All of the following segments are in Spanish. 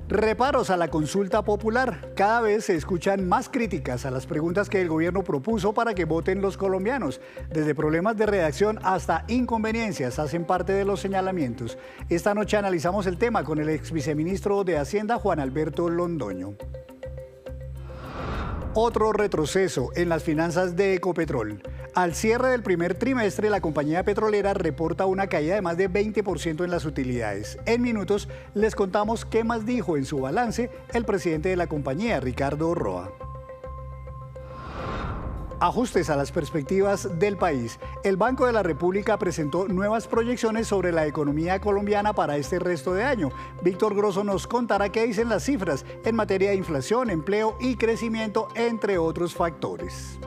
Reparos a la consulta popular. Cada vez se escuchan más críticas a las preguntas que el gobierno propuso para que voten los colombianos. Desde problemas de redacción hasta inconveniencias hacen parte de los señalamientos. Esta noche analizamos el tema con el ex viceministro de Hacienda, Juan Alberto Londoño. Otro retroceso en las finanzas de Ecopetrol. Al cierre del primer trimestre, la compañía petrolera reporta una caída de más de 20% en las utilidades. En minutos les contamos qué más dijo en su balance el presidente de la compañía, Ricardo Roa. Ajustes a las perspectivas del país. El Banco de la República presentó nuevas proyecciones sobre la economía colombiana para este resto de año. Víctor Grosso nos contará qué dicen las cifras en materia de inflación, empleo y crecimiento, entre otros factores.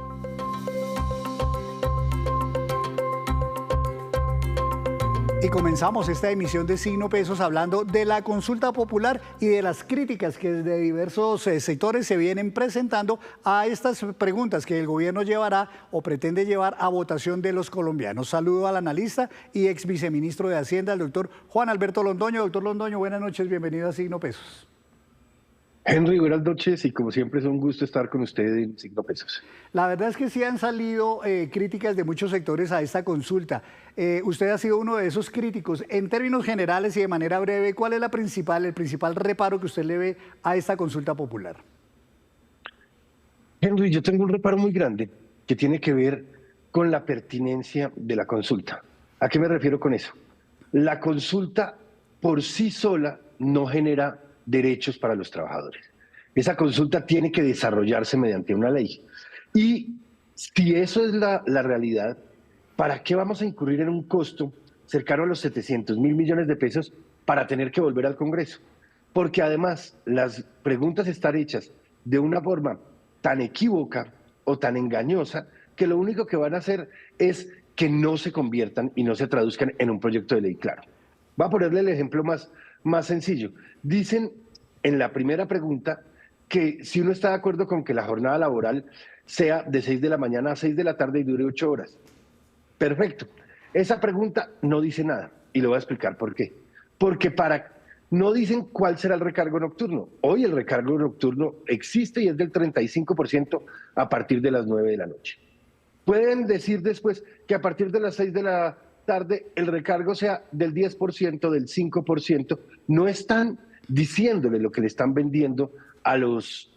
Y comenzamos esta emisión de Signo Pesos hablando de la consulta popular y de las críticas que desde diversos sectores se vienen presentando a estas preguntas que el gobierno llevará o pretende llevar a votación de los colombianos. Saludo al analista y ex viceministro de Hacienda, el doctor Juan Alberto Londoño. Doctor Londoño, buenas noches, bienvenido a Signo Pesos. Henry, buenas noches y como siempre es un gusto estar con usted en Signo Pesos. La verdad es que sí han salido críticas de muchos sectores a esta consulta. Usted ha sido uno de esos críticos. En términos generales y de manera breve, ¿cuál es el principal reparo que usted le ve a esta consulta popular? Henry, yo tengo un reparo muy grande que tiene que ver con la pertinencia de la consulta. ¿A qué me refiero con eso? La consulta por sí sola no genera derechos para los trabajadores. Esa consulta tiene que desarrollarse mediante una ley. Y si eso es la realidad, ¿para qué vamos a incurrir en un costo cercano a los 700.000 millones de pesos para tener que volver al Congreso? Porque además las preguntas están hechas de una forma tan equívoca o tan engañosa que lo único que van a hacer es que no se conviertan y no se traduzcan en un proyecto de ley claro. Voy a ponerle el ejemplo más sencillo. Dicen en la primera pregunta que si uno está de acuerdo con que la jornada laboral sea de 6 de la mañana a 6 de la tarde y dure 8 horas. Perfecto. Esa pregunta no dice nada y le voy a explicar por qué. Porque no dicen cuál será el recargo nocturno. Hoy el recargo nocturno existe y es del 35% a partir de las 9 de la noche. Pueden decir después que a partir de las 6 de la tarde el recargo sea del 10%, del 5%. No están diciéndole lo que le están vendiendo a los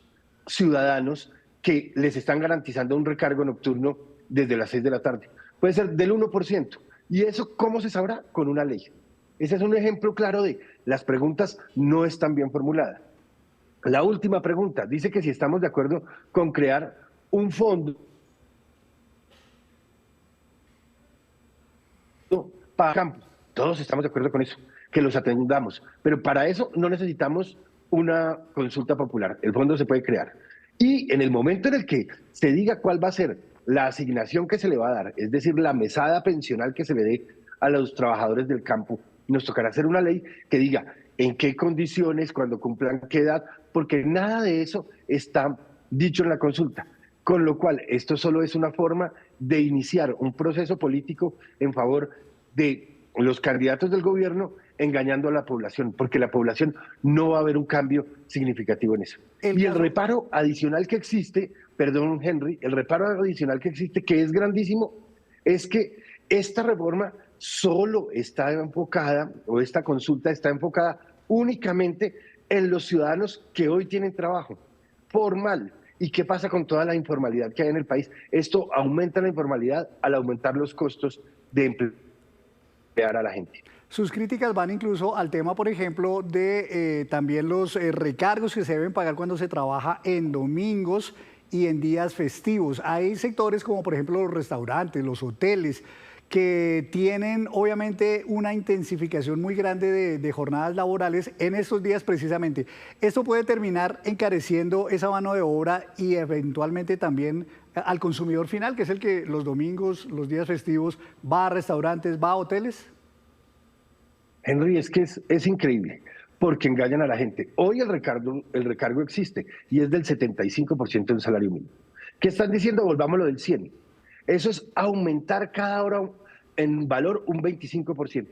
ciudadanos, que les están garantizando un recargo nocturno desde las 6 de la tarde. Puede ser del 1%. ¿Y eso cómo se sabrá? Con una ley. Ese es un ejemplo claro de las preguntas no están bien formuladas. La última pregunta dice que si estamos de acuerdo con crear un fondo para campo. Todos estamos de acuerdo con eso, que los atendamos. Pero para eso no necesitamos una consulta popular. El fondo se puede crear. Y en el momento en el que se diga cuál va a ser la asignación que se le va a dar, es decir, la mesada pensional que se le dé a los trabajadores del campo, nos tocará hacer una ley que diga en qué condiciones, cuando cumplan qué edad, porque nada de eso está dicho en la consulta. Con lo cual, esto solo es una forma de iniciar un proceso político en favor de los candidatos del gobierno, engañando a la población, porque la población no va a ver un cambio significativo en eso. Y el reparo adicional que existe, perdón Henry, el reparo adicional que existe, que es grandísimo, es que esta reforma solo está enfocada, o esta consulta está enfocada únicamente en los ciudadanos que hoy tienen trabajo formal. ¿Y qué pasa con toda la informalidad que hay en el país? Esto aumenta la informalidad al aumentar los costos de emplear a la gente. Sus críticas van incluso al tema, por ejemplo, de también los recargos que se deben pagar cuando se trabaja en domingos y en días festivos. Hay sectores como, por ejemplo, los restaurantes, los hoteles, que tienen obviamente una intensificación muy grande de jornadas laborales en estos días precisamente. Esto puede terminar encareciendo esa mano de obra y eventualmente también al consumidor final, que es el que los domingos, los días festivos, va a restaurantes, va a hoteles. Henry, es que es increíble, porque engañan a la gente. Hoy el recargo existe y es del 75% del salario mínimo. ¿Qué están diciendo? Volvámoslo del 100. Eso es aumentar cada hora en valor un 25%.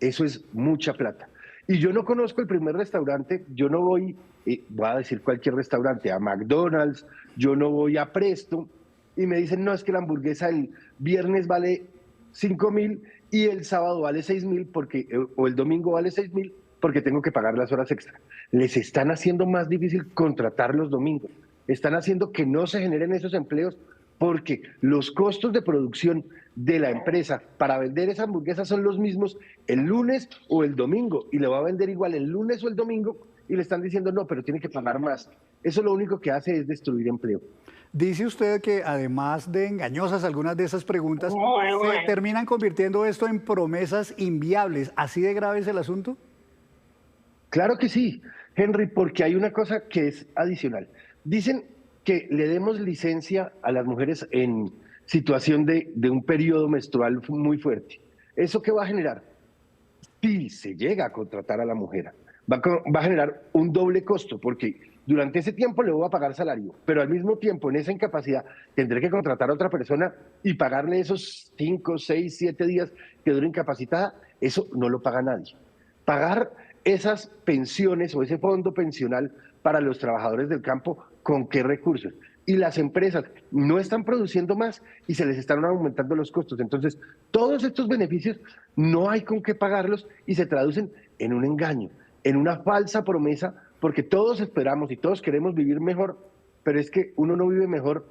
Eso es mucha plata. Y yo no conozco el primer restaurante, yo no voy, voy a decir cualquier restaurante, a McDonald's, yo no voy a Presto, y me dicen, no, es que la hamburguesa el viernes vale 5.000 y el sábado vale 6.000 porque, o el domingo vale 6.000 porque tengo que pagar las horas extra. Les están haciendo más difícil contratar los domingos. Están haciendo que no se generen esos empleos porque los costos de producción de la empresa para vender esa hamburguesa son los mismos el lunes o el domingo y le va a vender igual el lunes o el domingo y le están diciendo no, pero tiene que pagar más. Eso lo único que hace es destruir empleo. Dice usted que además de engañosas algunas de esas preguntas, se terminan convirtiendo esto en promesas inviables. ¿Así de grave es el asunto? Claro que sí, Henry, porque hay una cosa que es adicional. Dicen que le demos licencia a las mujeres en situación de un periodo menstrual muy fuerte. ¿Eso qué va a generar? Si se llega a contratar a la mujer, va a generar un doble costo, porque durante ese tiempo le voy a pagar salario, pero al mismo tiempo en esa incapacidad tendré que contratar a otra persona y pagarle esos 5, 6, 7 días que dure incapacitada. Eso no lo paga nadie. Pagar esas pensiones o ese fondo pensional para los trabajadores del campo, ¿con qué recursos? Y las empresas no están produciendo más y se les están aumentando los costos. Entonces, todos estos beneficios no hay con qué pagarlos y se traducen en un engaño, en una falsa promesa, porque todos esperamos y todos queremos vivir mejor, pero es que uno no vive mejor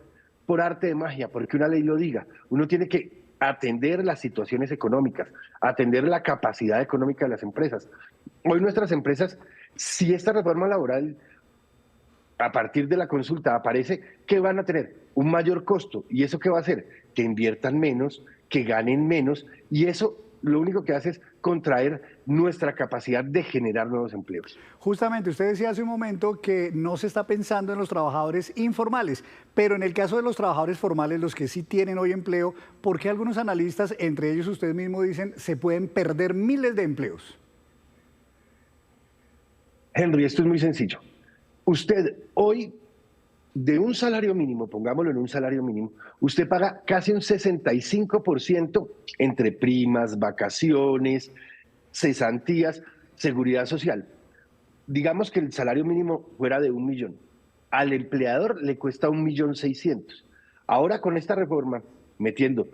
por arte de magia, porque una ley lo diga. Uno tiene que atender las situaciones económicas, atender la capacidad económica de las empresas. Hoy nuestras empresas, si esta reforma laboral a partir de la consulta aparece, que van a tener un mayor costo. ¿Y eso qué va a hacer? Que inviertan menos, que ganen menos, y eso lo único que hace es contraer nuestra capacidad de generar nuevos empleos. Justamente, usted decía hace un momento que no se está pensando en los trabajadores informales, pero en el caso de los trabajadores formales, los que sí tienen hoy empleo, ¿por qué algunos analistas, entre ellos usted mismo, dicen se pueden perder miles de empleos? Henry, esto es muy sencillo. Usted hoy, de un salario mínimo, pongámoslo en un salario mínimo, usted paga casi un 65% entre primas, vacaciones, cesantías, seguridad social. Digamos que el salario mínimo fuera de 1.000.000. Al empleador le cuesta 1.600.000. Ahora con esta reforma, metiendo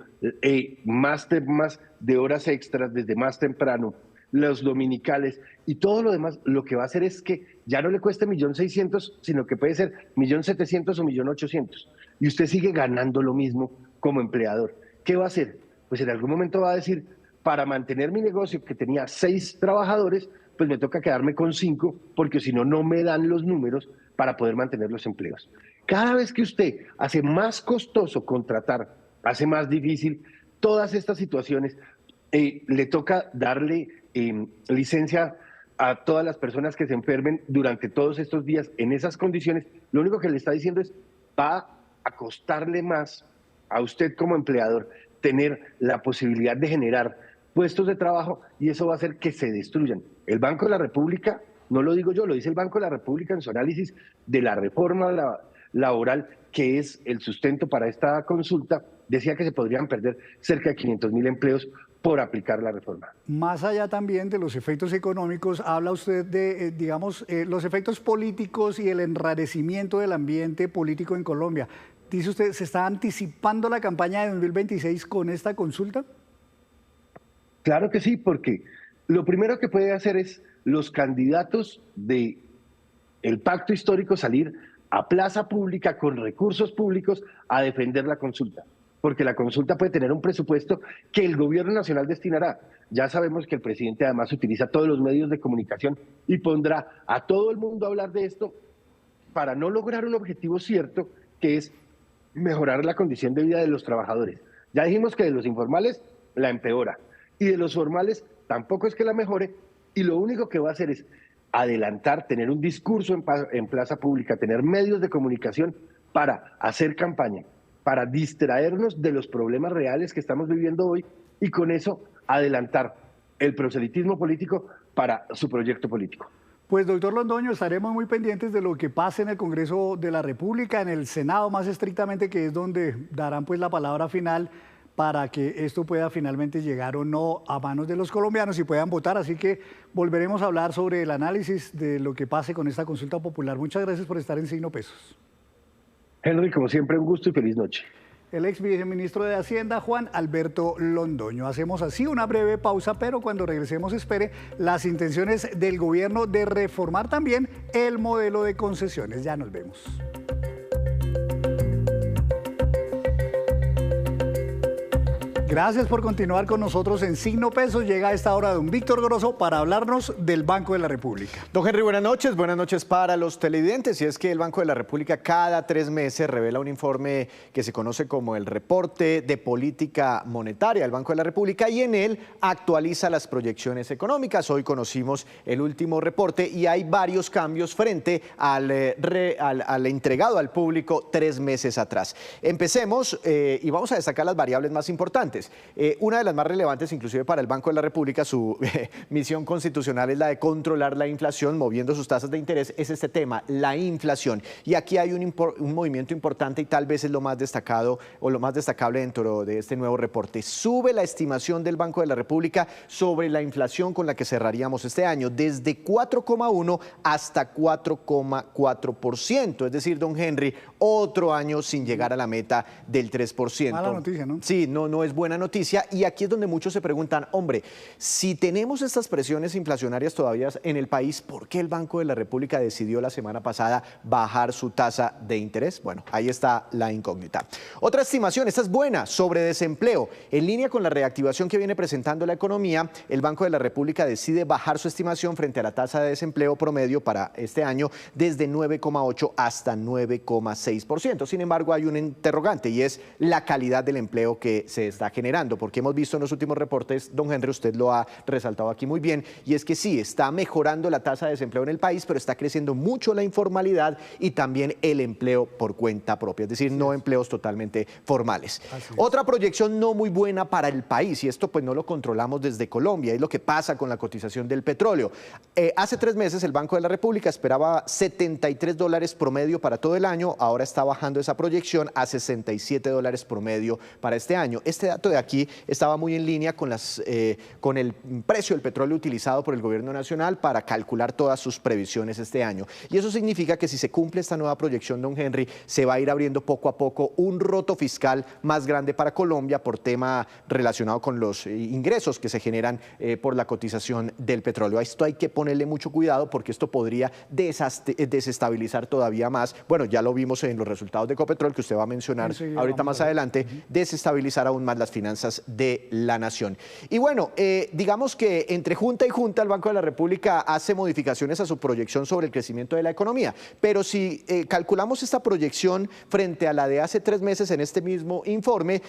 más temas de horas extras desde más temprano, los dominicales y todo lo demás, lo que va a hacer es que ya no le cueste 1.600.000, sino que puede ser 1.700.000 o 1.800.000. Y usted sigue ganando lo mismo como empleador. ¿Qué va a hacer? Pues en algún momento va a decir, para mantener mi negocio que tenía 6 trabajadores, pues me toca quedarme con 5, porque si no, no me dan los números para poder mantener los empleos. Cada vez que usted hace más costoso contratar, hace más difícil todas estas situaciones, le toca darle licencia a todas las personas que se enfermen durante todos estos días en esas condiciones. Lo único que le está diciendo es, va a costarle más a usted como empleador tener la posibilidad de generar puestos de trabajo y eso va a hacer que se destruyan. El Banco de la República, no lo digo yo, lo dice el Banco de la República en su análisis de la reforma laboral, que es el sustento para esta consulta, decía que se podrían perder cerca de 500.000 empleos por aplicar la reforma. Más allá también de los efectos económicos, habla usted de, digamos, los efectos políticos y el enrarecimiento del ambiente político en Colombia. Dice usted, ¿se está anticipando la campaña de 2026 con esta consulta? Claro que sí, porque lo primero que puede hacer es los candidatos del pacto histórico salir a plaza pública con recursos públicos a defender la consulta, porque la consulta puede tener un presupuesto que el gobierno nacional destinará. Ya sabemos que el presidente además utiliza todos los medios de comunicación y pondrá a todo el mundo a hablar de esto para no lograr un objetivo cierto, que es mejorar la condición de vida de los trabajadores. Ya dijimos que de los informales la empeora y de los formales tampoco es que la mejore, y lo único que va a hacer es adelantar, tener un discurso en plaza pública, tener medios de comunicación para hacer campaña, para distraernos de los problemas reales que estamos viviendo hoy y con eso adelantar el proselitismo político para su proyecto político. Pues doctor Londoño, estaremos muy pendientes de lo que pase en el Congreso de la República, en el Senado más estrictamente, que es donde darán pues la palabra final para que esto pueda finalmente llegar o no a manos de los colombianos y puedan votar. Así que volveremos a hablar sobre el análisis de lo que pase con esta consulta popular. Muchas gracias por estar en Signo Pesos. Henry, como siempre, un gusto y feliz noche. El ex viceministro de Hacienda, Juan Alberto Londoño. Hacemos así una breve pausa, pero cuando regresemos espere las intenciones del gobierno de reformar también el modelo de concesiones. Ya nos vemos. Gracias por continuar con nosotros en Signo Pesos. Llega a esta hora don Víctor Grosso para hablarnos del Banco de la República. Don Henry, buenas noches para los televidentes. Y es que el Banco de la República cada 3 meses revela un informe que se conoce como el Reporte de Política Monetaria del Banco de la República y en él actualiza las proyecciones económicas. Hoy conocimos el último reporte y hay varios cambios frente al entregado al público 3 meses atrás. Empecemos y vamos a destacar las variables más importantes. Una de las más relevantes, inclusive para el Banco de la República, su misión constitucional es la de controlar la inflación, moviendo sus tasas de interés, es este tema, la inflación. Y aquí hay un movimiento importante y tal vez es lo más destacado o lo más destacable dentro de este nuevo reporte. Sube la estimación del Banco de la República sobre la inflación con la que cerraríamos este año, desde 4,1 hasta 4,4%. Es decir, don Henry, otro año sin llegar a la meta del 3%. Mala noticia, ¿no? Sí, no es buena noticia y aquí es donde muchos se preguntan, hombre, si tenemos estas presiones inflacionarias todavía en el país, ¿por qué el Banco de la República decidió la semana pasada bajar su tasa de interés? Bueno, ahí está la incógnita. Otra estimación, esta es buena, sobre desempleo. En línea con la reactivación que viene presentando la economía, el Banco de la República decide bajar su estimación frente a la tasa de desempleo promedio para este año desde 9,8 hasta 9,6%. Sin embargo, hay un interrogante y es la calidad del empleo que se está generando, porque hemos visto en los últimos reportes, don Henry, usted lo ha resaltado aquí muy bien, y es que sí, está mejorando la tasa de desempleo en el país, pero está creciendo mucho la informalidad y también el empleo por cuenta propia, es decir, no empleos totalmente formales. Otra proyección no muy buena para el país, y esto pues no lo controlamos desde Colombia, es lo que pasa con la cotización del petróleo. Hace 3 meses el Banco de la República esperaba $73 promedio para todo el año, ahora está bajando esa proyección a $67 promedio para este año. Este dato de aquí estaba muy en línea con el precio del petróleo utilizado por el gobierno nacional para calcular todas sus previsiones este año. Y eso significa que si se cumple esta nueva proyección, don Henry, se va a ir abriendo poco a poco un roto fiscal más grande para Colombia por tema relacionado con los ingresos que se generan por la cotización del petróleo. A esto hay que ponerle mucho cuidado porque esto podría desestabilizar todavía más. Bueno, ya lo vimos en los resultados de Ecopetrol, que usted va a mencionar ahorita más adelante, desestabilizar aún más las finanzas de la nación. Y bueno, digamos que entre junta y junta el Banco de la República hace modificaciones a su proyección sobre el crecimiento de la economía, pero si calculamos esta proyección frente a la de hace 3 meses en este mismo informe,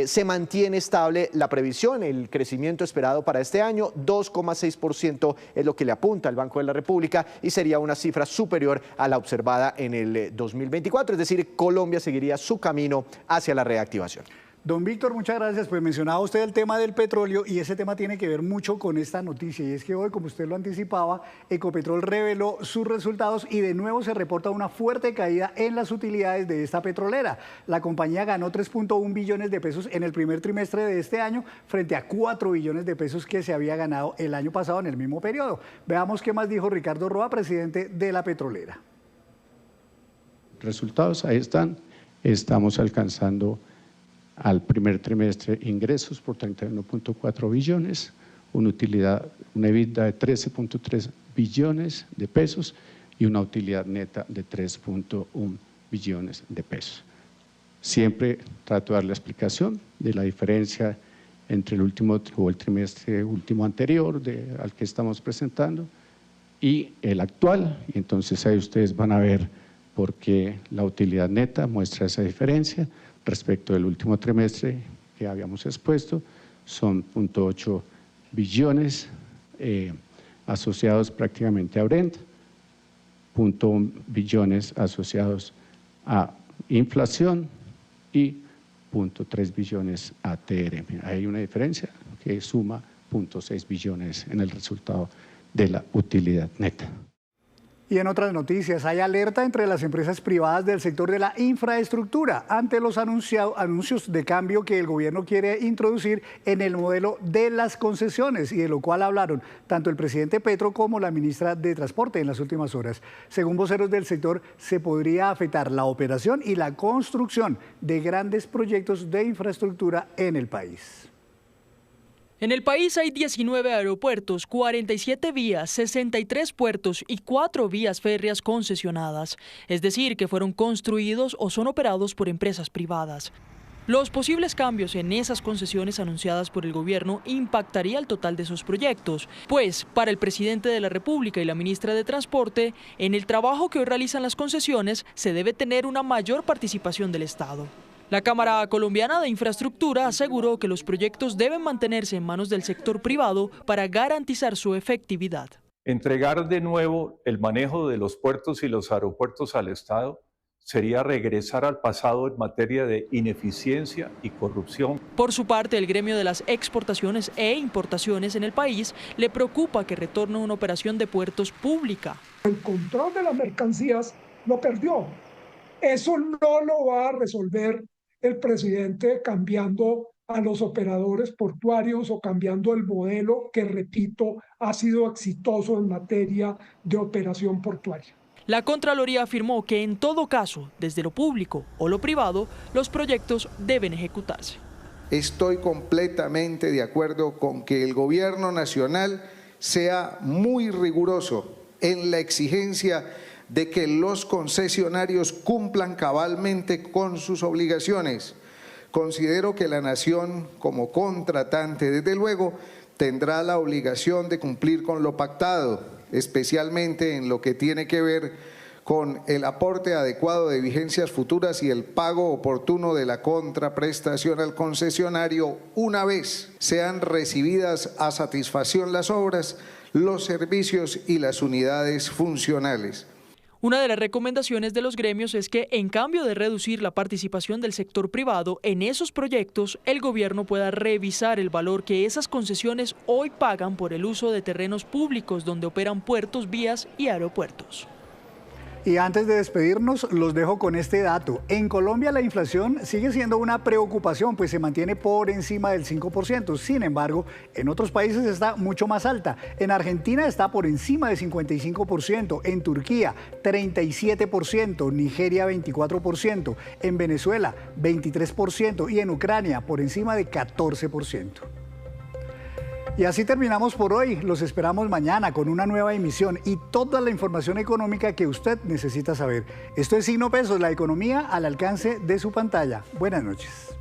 se mantiene estable la previsión, el crecimiento esperado para este año, 2,6% es lo que le apunta el Banco de la República y sería una cifra superior a la observada en el 2024, es decir, Colombia seguiría su camino hacia la reactivación. Don Víctor, muchas gracias. Pues mencionaba usted el tema del petróleo y ese tema tiene que ver mucho con esta noticia y es que hoy, como usted lo anticipaba, Ecopetrol reveló sus resultados y de nuevo se reporta una fuerte caída en las utilidades de esta petrolera. La compañía ganó 3.1 billones de pesos en el primer trimestre de este año frente a 4 billones de pesos que se había ganado el año pasado en el mismo periodo. Veamos qué más dijo Ricardo Roa, presidente de la petrolera. Resultados, ahí están. Estamos alcanzando al primer trimestre ingresos por 31.4 billones, una EBITDA de 13.3 billones de pesos y una utilidad neta de 3.1 billones de pesos. Siempre trato de dar la explicación de la diferencia entre el último o el trimestre último anterior al que estamos presentando y el actual, y entonces ahí ustedes van a ver por qué la utilidad neta muestra esa diferencia respecto del último trimestre que habíamos expuesto, son 0.8 billones asociados prácticamente a Brent, 0.1 billones asociados a inflación y 0.3 billones a TRM. Hay una diferencia que suma 0.6 billones en el resultado de la utilidad neta. Y en otras noticias, hay alerta entre las empresas privadas del sector de la infraestructura ante los anuncios de cambio que el gobierno quiere introducir en el modelo de las concesiones, y de lo cual hablaron tanto el presidente Petro como la ministra de Transporte en las últimas horas. Según voceros del sector, se podría afectar la operación y la construcción de grandes proyectos de infraestructura en el país. En el país hay 19 aeropuertos, 47 vías, 63 puertos y 4 vías férreas concesionadas, es decir, que fueron construidos o son operados por empresas privadas. Los posibles cambios en esas concesiones anunciadas por el gobierno impactaría el total de esos proyectos, pues para el presidente de la República y la ministra de Transporte, en el trabajo que hoy realizan las concesiones se debe tener una mayor participación del Estado. La Cámara Colombiana de Infraestructura aseguró que los proyectos deben mantenerse en manos del sector privado para garantizar su efectividad. Entregar de nuevo el manejo de los puertos y los aeropuertos al Estado sería regresar al pasado en materia de ineficiencia y corrupción. Por su parte, el gremio de las exportaciones e importaciones en el país le preocupa que retorne una operación de puertos pública. El control de las mercancías lo perdió. Eso no lo va a resolver el presidente cambiando a los operadores portuarios o cambiando el modelo que, repito, ha sido exitoso en materia de operación portuaria. La Contraloría afirmó que en todo caso, desde lo público o lo privado, los proyectos deben ejecutarse. Estoy completamente de acuerdo con que el gobierno nacional sea muy riguroso en la exigencia de que los concesionarios cumplan cabalmente con sus obligaciones. Considero que la nación, como contratante, desde luego, tendrá la obligación de cumplir con lo pactado, especialmente en lo que tiene que ver con el aporte adecuado de vigencias futuras y el pago oportuno de la contraprestación al concesionario una vez sean recibidas a satisfacción las obras, los servicios y las unidades funcionales. Una de las recomendaciones de los gremios es que, en cambio de reducir la participación del sector privado en esos proyectos, el gobierno pueda revisar el valor que esas concesiones hoy pagan por el uso de terrenos públicos donde operan puertos, vías y aeropuertos. Y antes de despedirnos, los dejo con este dato. En Colombia la inflación sigue siendo una preocupación, pues se mantiene por encima del 5%. Sin embargo, en otros países está mucho más alta. En Argentina está por encima del 55%, en Turquía 37%, Nigeria 24%, en Venezuela 23% y en Ucrania por encima de 14%. Y así terminamos por hoy. Los esperamos mañana con una nueva emisión y toda la información económica que usted necesita saber. Esto es Signo Pesos, la economía al alcance de su pantalla. Buenas noches.